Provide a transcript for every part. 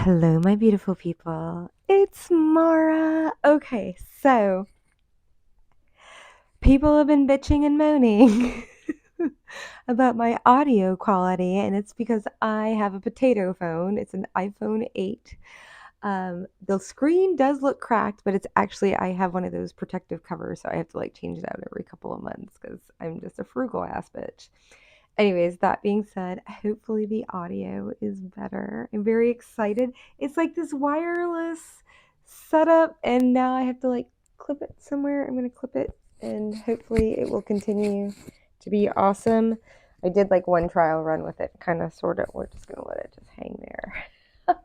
Hello, my beautiful people. It's Mara. Okay, so people have been bitching and moaning about my audio quality, and it's because I have a potato phone. It's an iPhone 8. The screen does look cracked, but it's actually, I have one of those protective covers, so I have to like change it out every couple of months because I'm just a frugal ass bitch. Anyways, that being said, hopefully the audio is better. I'm very excited. It's like this wireless setup, and now I have to like clip it somewhere. I'm going to clip it, and hopefully it will continue to be awesome. I did like one trial run with it, kind of, sort of. We're just going to let it just hang there.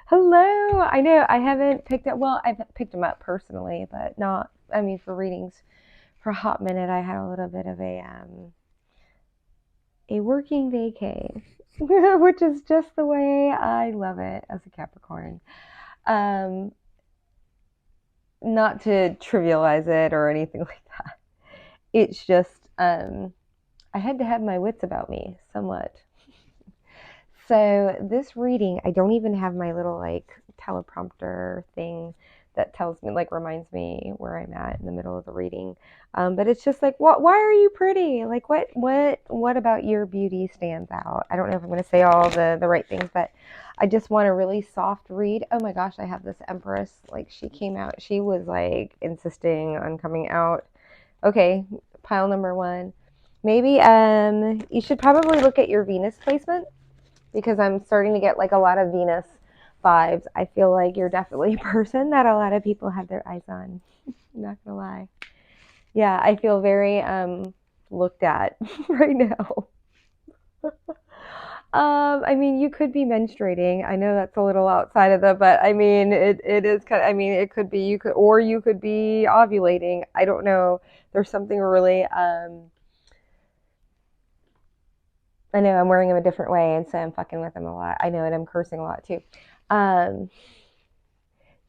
Hello. I know I haven't picked up, well, I've picked them up personally, but not, I mean, for readings. For a hot minute, I had a little bit of a working vacay, which is just the way I love it as a Capricorn. Um, Not to trivialize it or anything like that. It's just I had to have my wits about me somewhat. So this reading, I don't even have my little like teleprompter thing that tells me, like, reminds me where I'm at in the middle of the reading. But it's just like, what? Why are you pretty? Like, what about your beauty stands out? I don't know if I'm going to say all the right things, but I just want a really soft read. Oh my gosh, I have this Empress. Like, she came out. She was like insisting on coming out. Okay, pile number one. Maybe you should probably look at your Venus placement because I'm starting to get like a lot of Venus vibes. I feel like you're definitely a person that a lot of people have their eyes on. I'm not gonna lie. Yeah, I feel very looked at right now. I mean, you could be menstruating. I know that's a little outside of the, but I mean, it is kind of, I mean, it could be, you could, or you could be ovulating. I don't know. There's something really, I know I'm wearing them a different way, and so I'm fucking with them a lot. I know, and I'm cursing a lot too. Um,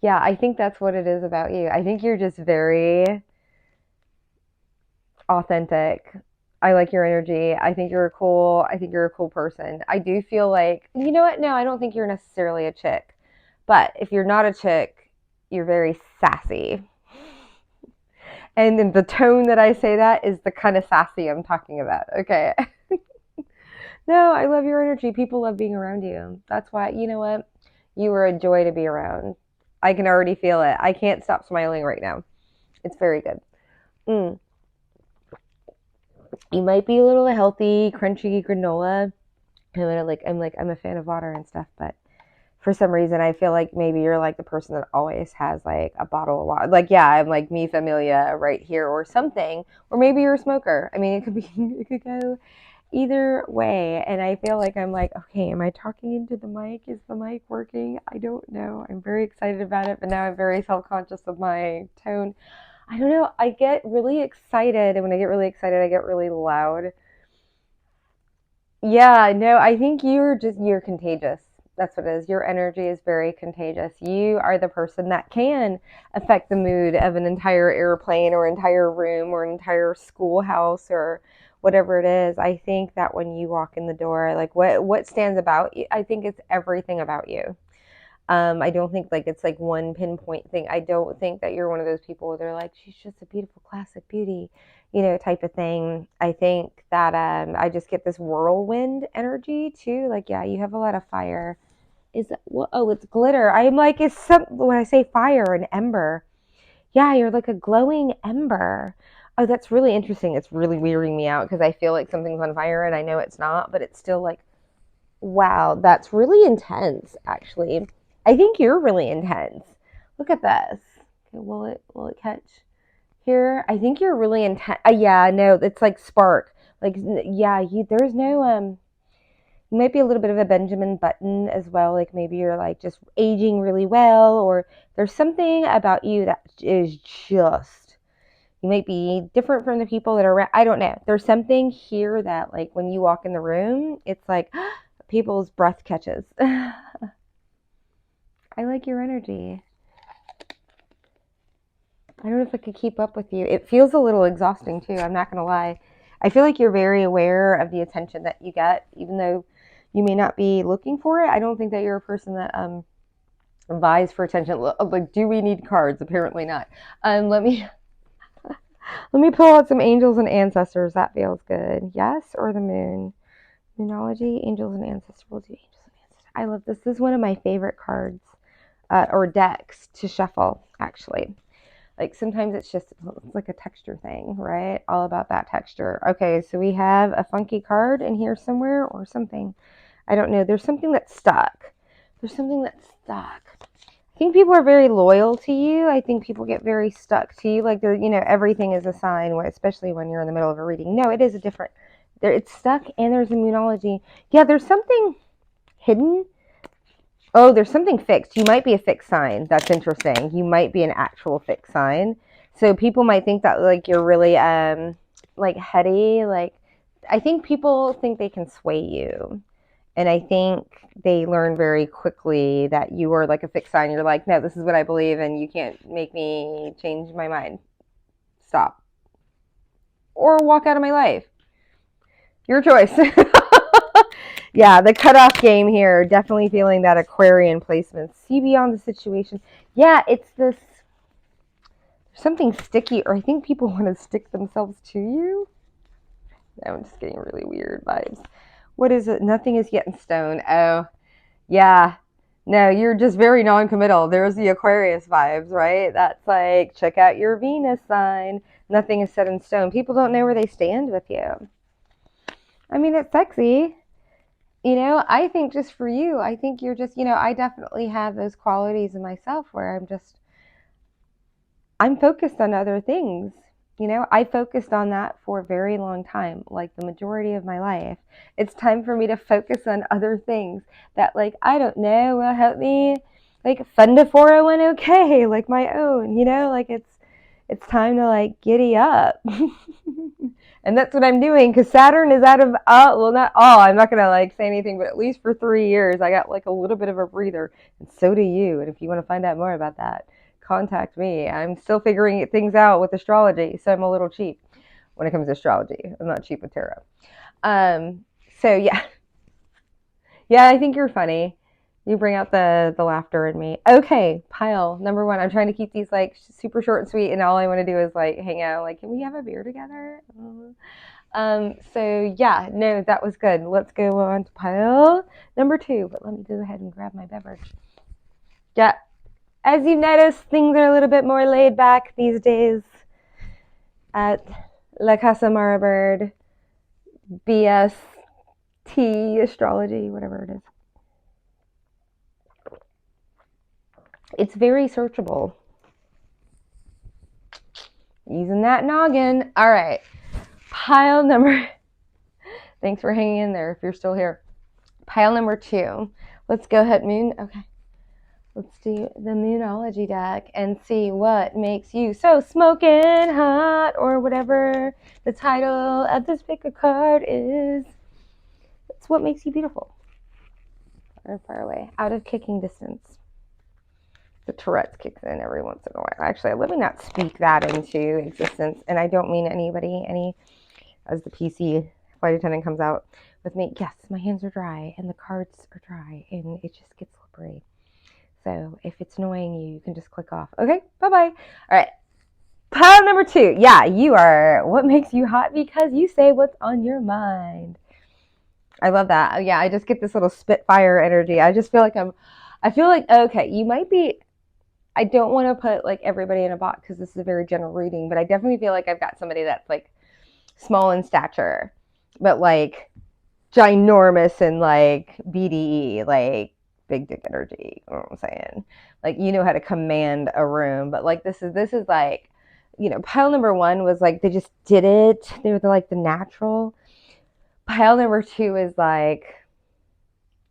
Yeah, I think that's what it is about you. I think you're just very authentic. I like your energy. I think you're a cool person. I do feel like, you know what? No, I don't think you're necessarily a chick. But if you're not a chick, you're very sassy. And in the tone that I say that is the kind of sassy I'm talking about. Okay. No, I love your energy. People love being around you. That's why, you know what? You are a joy to be around. I can already feel it. I can't stop smiling right now. It's very good. Mm. You might be a little healthy, crunchy granola. I'm a fan of water and stuff, but for some reason I feel like maybe you're like the person that always has like a bottle of water. Like, yeah, I'm like me familia right here or something. Or maybe you're a smoker. I mean, it could be it could go either way. And I feel like I'm like, okay, am I talking into the mic? Is the mic working? I don't know. I'm very excited about it, but now I'm very self-conscious of my tone. I don't know. I get really excited, and when I get really excited, I get really loud. Yeah, no, I think you're contagious. That's what it is. Your energy is very contagious. You are the person that can affect the mood of an entire airplane or entire room or an entire schoolhouse or whatever it is. I think that when you walk in the door, like what stands about you, I think it's everything about you. I don't think like it's like one pinpoint thing. I don't think that you're one of those people where they're like, she's just a beautiful classic beauty, type of thing. I think that I just get this whirlwind energy too. Like, yeah, you have a lot of fire. Is that what? Oh, it's glitter. I'm like, is some when I say fire, an ember. Yeah, you're like a glowing ember. Oh, that's really interesting. It's really weirding me out because I feel like something's on fire and I know it's not, but it's still like, wow, that's really intense, actually. I think you're really intense. Look at this. Okay, will it catch here? I think you're really intense. Yeah, no, it's like spark. Like, yeah, there's no you might be a little bit of a Benjamin Button as well. Like maybe you're like just aging really well, or there's something about you that is just, you might be different from the people that are around. I don't know. There's something here that like when you walk in the room, it's like people's breath catches. I like your energy. I don't know if I could keep up with you. It feels a little exhausting too. I'm not going to lie. I feel like you're very aware of the attention that you get, even though You may not be looking for it. I don't think that you're a person that vies for attention. Like, do we need cards? Apparently not. Let me pull out some angels and ancestors. That feels good. Yes, or the moon. Moonology, angels and ancestors. We'll do angels and ancestors. I love this. This is one of my favorite cards or decks to shuffle, actually. Like sometimes it's like a texture thing, right? All about that texture. Okay, so we have a funky card in here somewhere or something. I don't know. There's something that's stuck. There's something that's stuck. I think people are very loyal to you. I think people get very stuck to you. Like, everything is a sign, especially when you're in the middle of a reading. No, it is a different. It's stuck, and there's a moonology. Yeah, there's something hidden. Oh, there's something fixed. You might be a fixed sign. That's interesting. You might be an actual fixed sign. So people might think that, like, you're really like heady. Like, I think people think they can sway you. And I think they learn very quickly that you are like a fixed sign. You're like, no, this is what I believe, and you can't make me change my mind. Stop. Or walk out of my life. Your choice. Yeah, the cutoff game here. Definitely feeling that Aquarian placement. See beyond the situation. Yeah, it's this something sticky, or I think people want to stick themselves to you. No, I'm just getting really weird vibes. What is it? Nothing is yet in stone. Oh, yeah. No, you're just very non-committal. There's the Aquarius vibes, right? That's like, check out your Venus sign. Nothing is set in stone. People don't know where they stand with you. I mean, it's sexy. I think just for you, I think you're just, I definitely have those qualities in myself where I'm focused on other things. I focused on that for a very long time, like the majority of my life. It's time for me to focus on other things that, like, I don't know, will help me, like, fund a 401k, like my own, like it's time to, like, giddy up. And that's what I'm doing, because Saturn is out of, not all, I'm not going to, like, say anything, but at least for 3 years, I got, like, a little bit of a breather, and so do you. And if you want to find out more about that, contact me. I'm still figuring things out with astrology, so I'm a little cheap when it comes to astrology. I'm not cheap with tarot. So yeah. Yeah, I think you're funny. You bring out the laughter in me. Okay, pile number 1. I'm trying to keep these, like, super short and sweet, and all I want to do is, like, hang out. Like, can we have a beer together? So yeah, no, that was good. Let's go on to pile number 2. But let me go ahead and grab my beverage. Yeah. As you've noticed, things are a little bit more laid back these days at La Casa Marabird, BST, astrology, whatever it is. It's very searchable. Using that noggin. All right. Pile number... Thanks for hanging in there if you're still here. Pile number 2. Let's go ahead, Moon. Okay. Let's do the Moonology deck and see what makes you so smoking hot, or whatever the title of this pick a card is. That's what makes you beautiful. Far away, out of kicking distance. The Tourette's kicks in every once in a while. Actually, let me not speak that into existence, and I don't mean anybody as the PC flight attendant comes out with me. Yes, my hands are dry, and the cards are dry, and it just gets slippery. So if it's annoying you, you can just click off. Okay, bye-bye. All right, pile number 2. Yeah, you are what makes you hot, because you say what's on your mind. I love that. Yeah, I just get this little Spitfire energy. I just feel like okay, you might be, I don't want to put, like, everybody in a box, because this is a very general reading, but I definitely feel like I've got somebody that's, like, small in stature, but, like, ginormous and, like, BDE, like, big dick energy. You know what I'm saying? Like, you know how to command a room, but, like, this is like, pile number 1 was like, they just did it. They were like the natural. Pile number 2 is like,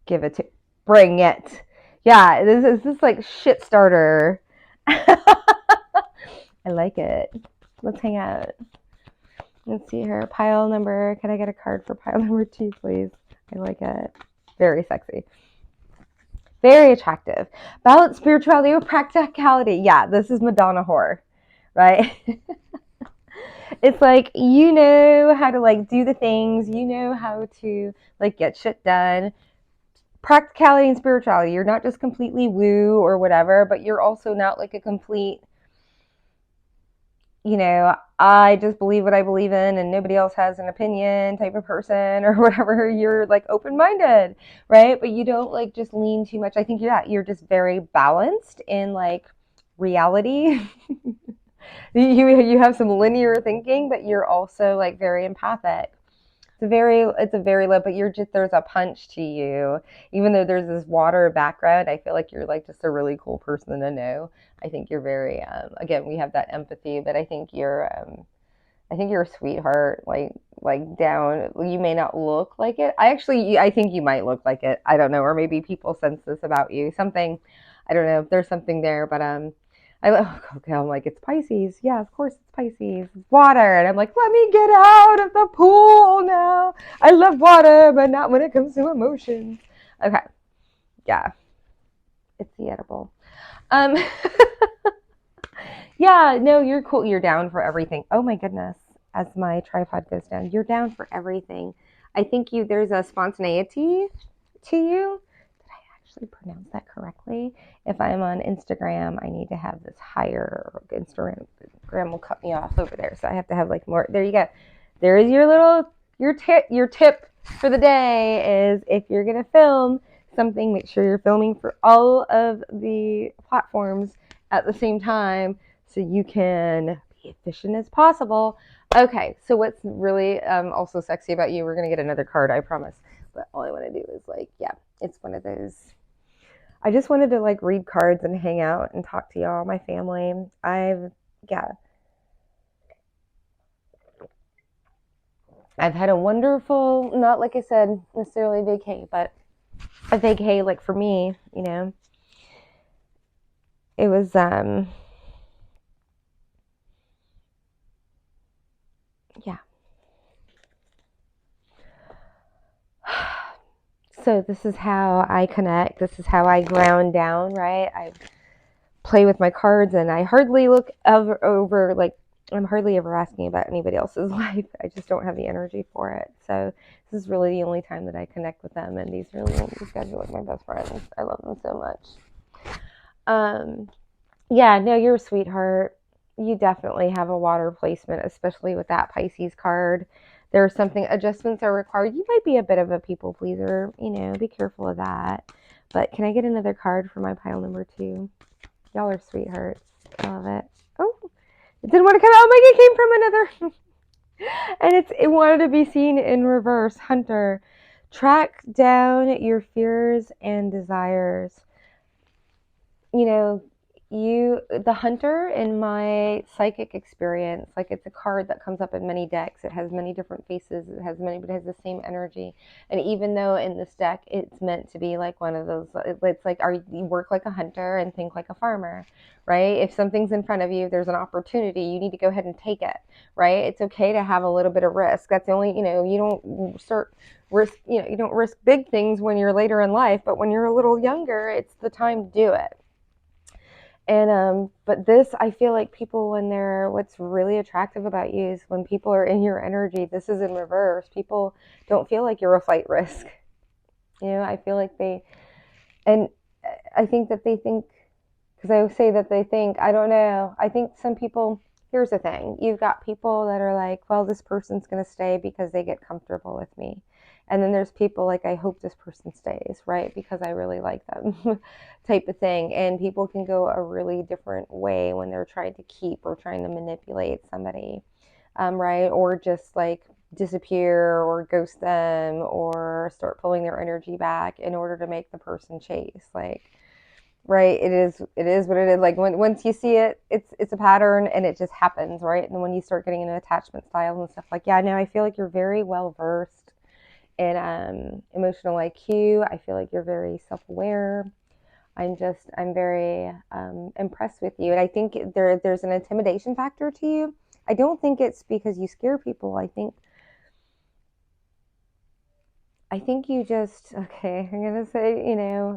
give it to, bring it. Yeah, this is like shit starter. I like it. Let's hang out. Let's see here. Pile number, can I get a card for pile number 2, please? I like it. Very sexy. Very attractive. Balance spirituality with practicality. Yeah, this is Madonna whore, right? It's like, you know how to, like, do the things. You know how to, like, get shit done. practicality and spirituality. You're not just completely woo or whatever, but you're also not like a complete, I just believe what I believe in and nobody else has an opinion type of person or whatever. You're like open-minded, right? But you don't like just lean too much. I think you're just very balanced in like reality. You have some linear thinking, but you're also like very empathic. It's a very low, but there's a punch to you. Even though there's this water background, I feel like you're like just a really cool person to know. I think you're very, again, we have that empathy, but I think you're a sweetheart, like down. You may not look like it. I think you might look like it. I don't know, or maybe people sense this about you. Something, I don't know. There's something there, but okay, I'm like, it's Pisces. Yeah, of course it's Pisces. It's water. And I'm like, let me get out of the pool now. I love water, but not when it comes to emotions. Okay. Yeah. It's the edible. Um, yeah, no, you're cool. You're down for everything. Oh my goodness. As my tripod goes down, you're down for everything. I think there's a spontaneity to you. Did I actually pronounce that correctly? If I'm on Instagram, I need to have this higher. Instagram will cut me off over there, so I have to have like more. There you go. There is your tip for the day is if you're gonna film something, make sure you're filming for all of the platforms at the same time so you can be efficient as possible. Okay, so what's really also sexy about you, we're gonna get another card, I promise. But all I want to do is like, yeah, it's one of those. I just wanted to like read cards and hang out and talk to y'all, my family. I've had a wonderful, not like I said, necessarily vacay, but a vacay like for me, it was yeah. So this is how I connect. This is how I ground down, right? I play with my cards and I hardly look over like I'm hardly ever asking about anybody else's life. I just don't have the energy for it. So this is really the only time that I connect with them, and these guys are like my best friends. I love them so much. Yeah, no, you're a sweetheart. You definitely have a water placement, especially with that Pisces card. There's something, adjustments are required. You might be a bit of a people pleaser, be careful of that. But can I get another card for my pile number 2? Y'all are sweethearts. I love it. Oh, it didn't want to come out. Like it came from another. And it wanted to be seen in reverse. Hunter, track down your fears and desires. The hunter in my psychic experience, like it's a card that comes up in many decks. It has many different faces. But it has the same energy. And even though in this deck, it's meant to be like one of those, it's like, you work like a hunter and think like a farmer, right? If something's in front of you, there's an opportunity, you need to go ahead and take it, right? It's okay to have a little bit of risk. That's the only, you don't start risk, you don't risk big things when you're later in life, but when you're a little younger, it's the time to do it. And but this, I feel like people, what's really attractive about you is when people are in your energy. This is in reverse. People don't feel like you're a flight risk. I feel like and I think that they think, because I say that they think, I don't know. I think some people, here's the thing. You've got people that are like, well, this person's going to stay because they get comfortable with me. And then there's people like, I hope this person stays, right? Because I really like them type of thing. And people can go a really different way when they're trying to keep or trying to manipulate somebody, right? Or just like disappear or ghost them or start pulling their energy back in order to make the person chase. Like, right, it is what it is. Like once you see it, it's a pattern and it just happens, right? And then when you start getting into attachment styles and stuff, like, yeah, no, I feel like you're very well versed in emotional IQ. I feel like you're very self-aware. I'm very impressed with you, and I think there's an intimidation factor to you. I don't think it's because you scare people. I think you just, okay, I'm going to say,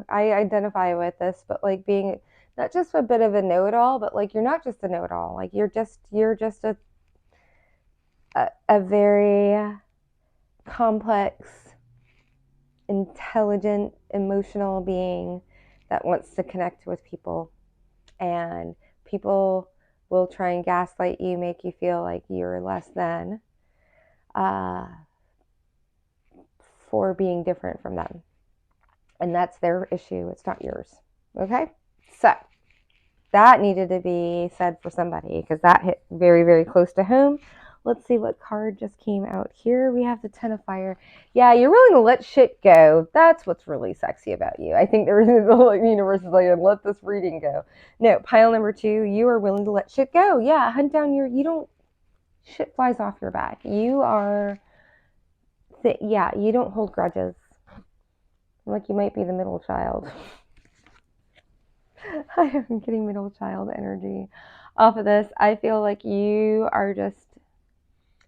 I identify with this, but like being not just a bit of a know-it-all, but like you're not just a know-it-all. Like you're just a very complex intelligent, emotional being that wants to connect with people. And people will try and gaslight you, make you feel like you're less than for being different from them. And that's their issue. It's not yours. Okay? So that needed to be said for somebody because that hit very, very close to home. Let's see what card just came out here. We have the Ten of Fire. Yeah, you're willing to let shit go. That's what's really sexy about you. I think the universe is like, let this reading go. No, pile number 2, you are willing to let shit go. Yeah, hunt down you don't, shit flies off your back. You are, you don't hold grudges. Like you might be the middle child. I am getting middle child energy off of this. I feel like you are just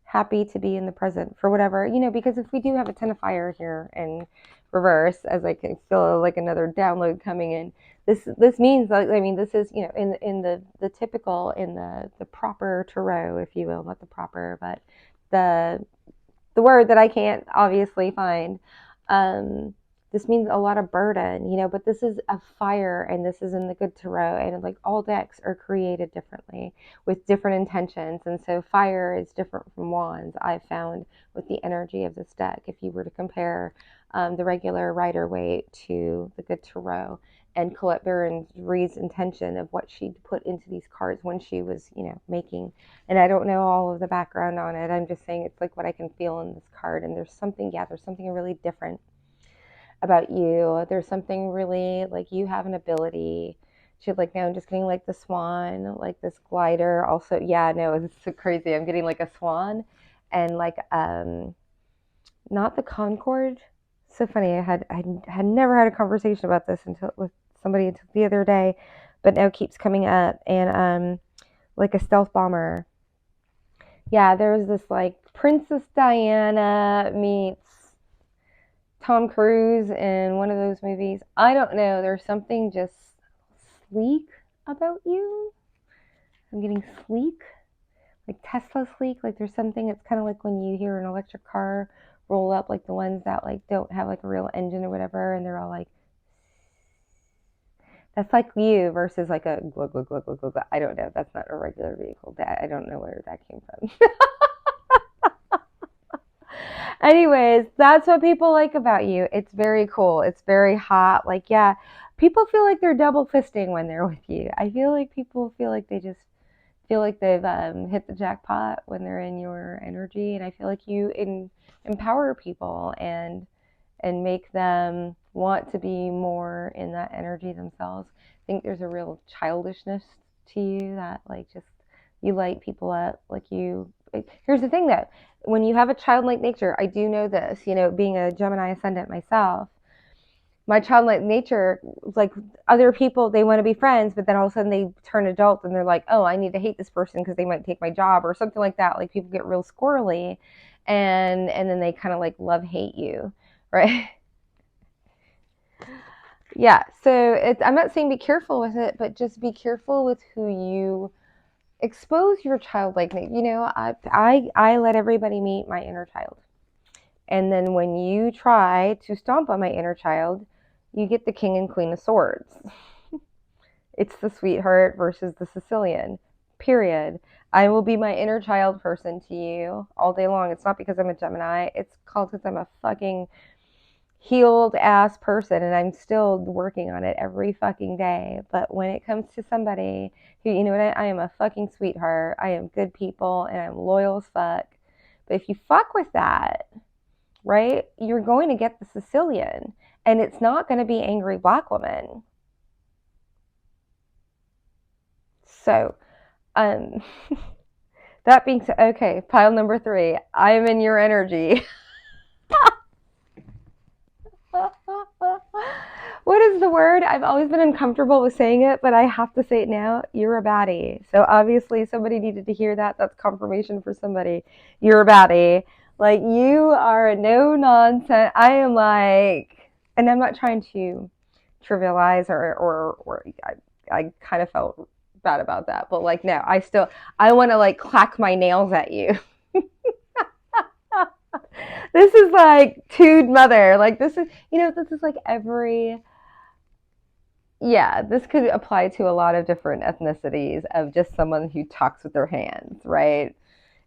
happy to be in the present for whatever, because if we do have a Ten of Fire here in reverse, as I can feel like another download coming in, this means, this is, in the typical, in the proper tarot, if you will, not the proper, but the word that I can't obviously find, this means a lot of burden, but this is a fire, and this is in the good tarot, and like all decks are created differently with different intentions. And so fire is different from wands, I've found, with the energy of this deck. If you were to compare the regular Rider-Waite to the good tarot, and Colette Baron-Reid's intention of what she put into these cards when she was, making, and I don't know all of the background on it. I'm just saying it's like what I can feel in this card. And there's something really different about you. There's something really, like, you have an ability to, like, now I'm just getting like the swan, like this glider also. Yeah, no, it's so crazy. I'm getting like a swan and like not the Concorde. So funny. I had never had a conversation about this with somebody until the other day, but now it keeps coming up. And like a stealth bomber. Yeah, there's this like Princess Diana meets Tom Cruise in one of those movies. I don't know. There's something just sleek about you. I'm getting sleek, like Tesla sleek. Like there's something. It's kind of like when you hear an electric car roll up, like the ones that like don't have like a real engine or whatever, and they're all like. That's like you versus like a glug glug glug glug glug. I don't know. That's not a regular vehicle. I don't know where that came from. Anyways, that's what people like about you. It's very cool. It's very hot. Like, yeah, people feel like they're double fisting when they're with you. I feel like people feel like they just feel like they've hit the jackpot when they're in your energy. And I feel like you empower people and make them want to be more in that energy themselves. I think there's a real childishness to you that, like, just you light people up. Like you. Here's the thing though, when you have a childlike nature, I do know this, being a Gemini ascendant myself, my childlike nature, like other people, they want to be friends, but then all of a sudden they turn adult and they're like, oh, I need to hate this person because they might take my job or something like that. Like people get real squirrely and then they kind of like love hate you, right? Yeah, so I'm not saying be careful with it, but just be careful with who you expose your childlike nature. I let everybody meet my inner child. And then when you try to stomp on my inner child, you get the King and Queen of Swords. It's the sweetheart versus the Sicilian. Period. I will be my inner child person to you all day long. It's not because I'm a Gemini. It's called because I'm a fucking healed ass person and I'm still working on it every fucking day. But when it comes to somebody who, I am a fucking sweetheart, I am good people, and I'm loyal as fuck. But if you fuck with that, right, you're going to get the Sicilian, and it's not going to be angry black woman. So, that being said, okay, pile number 3, I am in your energy. What is the word? I've always been uncomfortable with saying it, but I have to say it now. You're a baddie. So obviously somebody needed to hear that. That's confirmation for somebody. You're a baddie. Like, you are a no nonsense. I am like, and I'm not trying to trivialize or I kind of felt bad about that, but like, no, I want to like clack my nails at you. This is like Tood Mother. Like this is, this is like yeah, this could apply to a lot of different ethnicities of just someone who talks with their hands, right?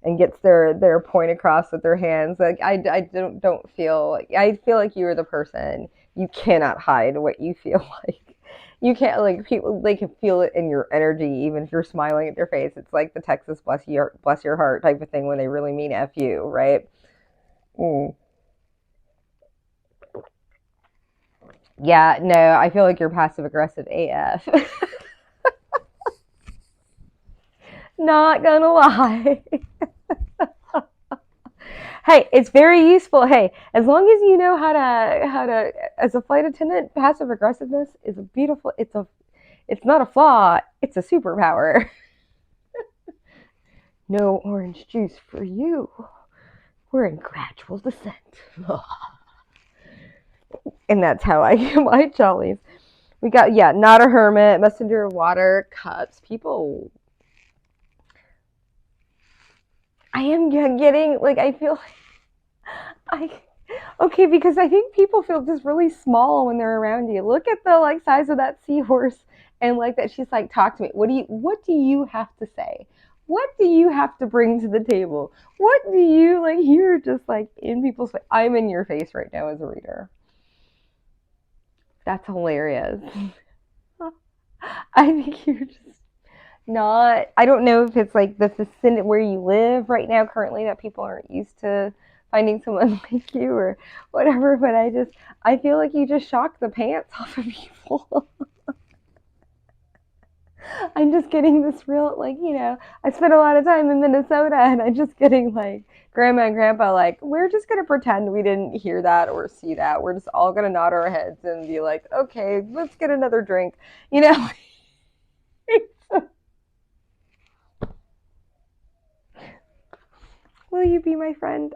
And gets their point across with their hands. Like I don't feel, I feel like you are the person. You cannot hide what you feel like. You can't, like, people, they can feel it in your energy even if you're smiling at their face. It's like the Texas bless your heart type of thing when they really mean F you, right? Mm. Yeah, no, I feel like you're passive aggressive AF. Not gonna lie. Hey, it's very useful. Hey, as long as you know how to as a flight attendant, passive aggressiveness is a beautiful, it's not a flaw, it's a superpower. No orange juice for you. We're in gradual descent. And that's how I get my jollies. We got, yeah, not a hermit, messenger of water, cups. People, I am getting, like, I feel like, okay, because I think people feel just really small when they're around you. Look at the, like, size of that seahorse, and like that she's like, talk to me. What do you have to say? What do you have to bring to the table? What do you, like, you're just like in people's face. I'm in your face right now as a reader. That's hilarious. I think you're just not, I don't know if it's like the vicinity where you live right now currently that people aren't used to finding someone like you or whatever, but I feel like you just shock the pants off of people. I'm just getting this real, like, I spent a lot of time in Minnesota and I'm just getting like grandma and grandpa, like, we're just going to pretend we didn't hear that or see that. We're just all going to nod our heads and be like, okay, let's get another drink, you know? Will you be my friend?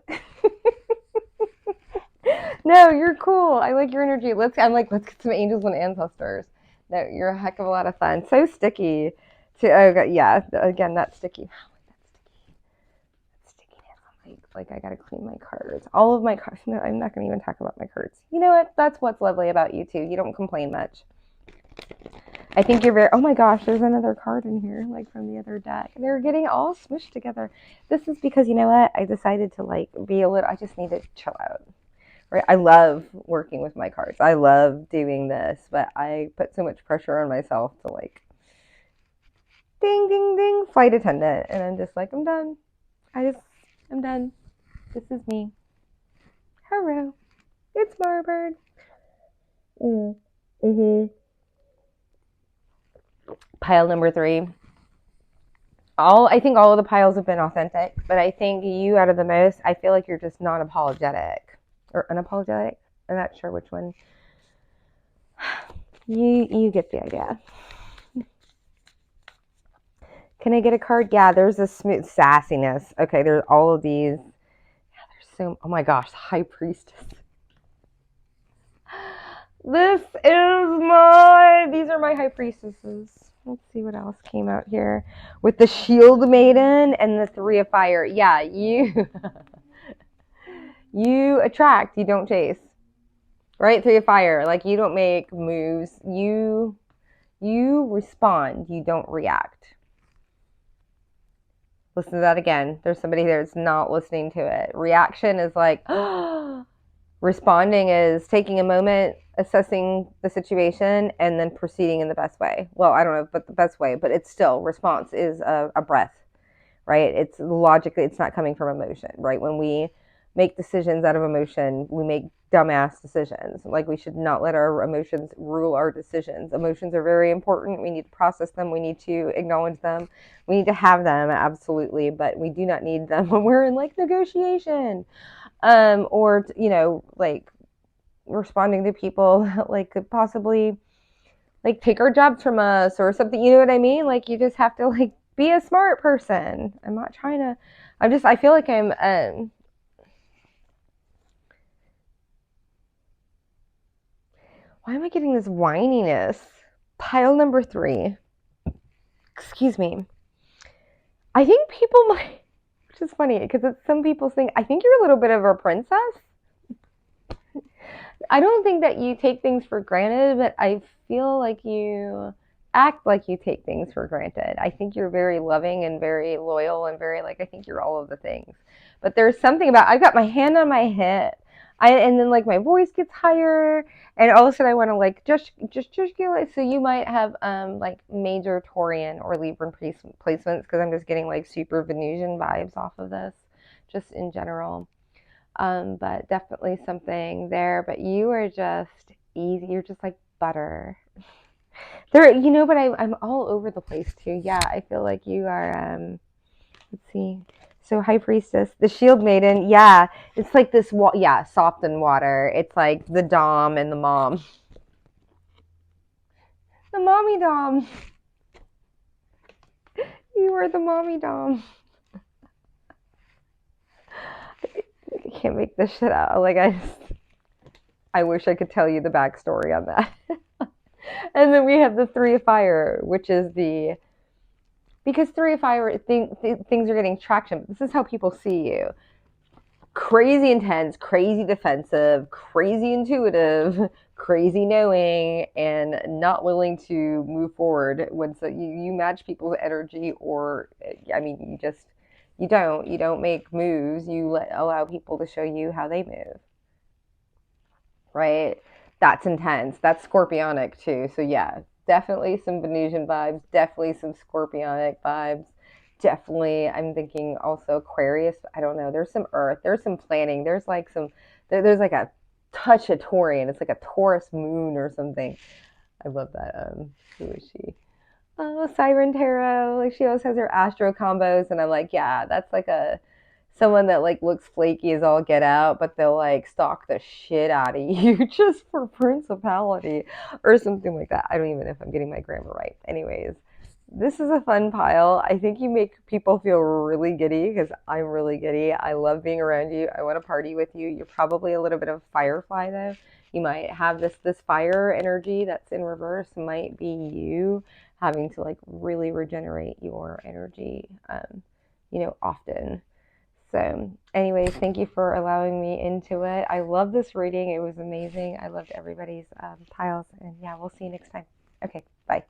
No, you're cool. I like your energy. Let's get some angels and ancestors. No, you're a heck of a lot of fun. So sticky. Yeah. Again, that's sticky. That's stickiness. Like I gotta clean my cards. All of my cards. No, I'm not gonna even talk about my cards. You know what? That's what's lovely about you too. You don't complain much. I think you're very. Oh my gosh, there's another card in here, like from the other deck. They're getting all smushed together. This is because, you know what? I decided to, like, be a little. I just need to chill out. Right? I love working with my cards. I love doing this, but I put so much pressure on myself to, like, ding, ding, ding, flight attendant, and I'm just like, I'm done. I'm done. This is me. Hello, it's Marbird. Mm-hmm. Pile number 3. I think all of the piles have been authentic, but I think you, out of the most, I feel like you're just non-apologetic or unapologetic. I'm not sure which one. You get the idea. Can I get a card? Yeah, there's a smooth sassiness. Okay, there's all of these. Yeah, there's so. Oh my gosh, High Priestess. These are my High Priestesses. Let's see what else came out here. With the Shield Maiden and the 3 of Fire. Yeah, you you attract, you don't chase. Right? 3 of Fire. Like, you don't make moves. You respond, you don't react. Listen to that again. There's somebody there that's not listening to it. Reaction is like, responding is taking a moment, assessing the situation, and then proceeding in the best way. Well, I don't know, but the best way, but it's still, response is a breath, right? It's logically, it's not coming from emotion, right? When we make decisions out of emotion, we make dumbass decisions. Like, we should not let our emotions rule our decisions. Emotions are very important. We need to process them. We need to acknowledge them. We need to have them, absolutely, but we do not need them when we're in, like, negotiation, or, like, responding to people that, like, could possibly, like, take our jobs from us or something. You know what I mean? Like, you just have to, like, be a smart person. I'm not trying to. I feel like I'm. Why am I getting this whininess? Pile number 3. Excuse me. I think people might. which is funny because some people think, I think you're a little bit of a princess. I don't think that you take things for granted, but I feel like you act like you take things for granted. I think you're very loving and very loyal and very like, I think you're all of the things. But there's something about, I've got my hand on my hip. And then like my voice gets higher, and all of a sudden I want to like just gesticulate. So you might have like major Taurian or Libran placements, because I'm just getting like super Venusian vibes off of this, just in general. But definitely something there. But you are just easy. You're just like butter. There, but I'm all over the place too. Yeah, I feel like you are. Let's see. So High Priestess, the Shield Maiden. Yeah, it's like this. Yeah, soft and water. It's like the dom and the mom. The mommy dom. You are the mommy dom. I can't make this shit out. Like I wish I could tell you the backstory on that. And then we have the Three of Fire, which is because Three of Fire, things are getting traction. This is how people see you. Crazy intense, crazy defensive, crazy intuitive, crazy knowing, and not willing to move forward when you match people's energy, or I mean, you don't make moves. You allow people to show you how they move. Right? That's intense. That's scorpionic too. So yeah, definitely some Venusian vibes, definitely some scorpionic vibes. Definitely, I'm thinking also Aquarius. I don't know. There's some earth. There's some planning. There's like there's like a touch of Taurian. It's like a Taurus moon or something. I love that. Who is she? Oh, Siren Tarot. Like, she always has her astro combos, and I'm like, yeah, that's like someone that like looks flaky as all get out, but they'll like stalk the shit out of you just for principality or something like that. I don't even know if I'm getting my grammar right. Anyways, this is a fun pile. I think you make people feel really giddy, because I'm really giddy. I love being around you. I want to party with you. You're probably a little bit of a firefly though. You might have this fire energy that's in reverse. Might be you having to like really regenerate your energy, often. So anyways, thank you for allowing me into it. I love this reading. It was amazing. I loved everybody's piles. And yeah, we'll see you next time. Okay, bye.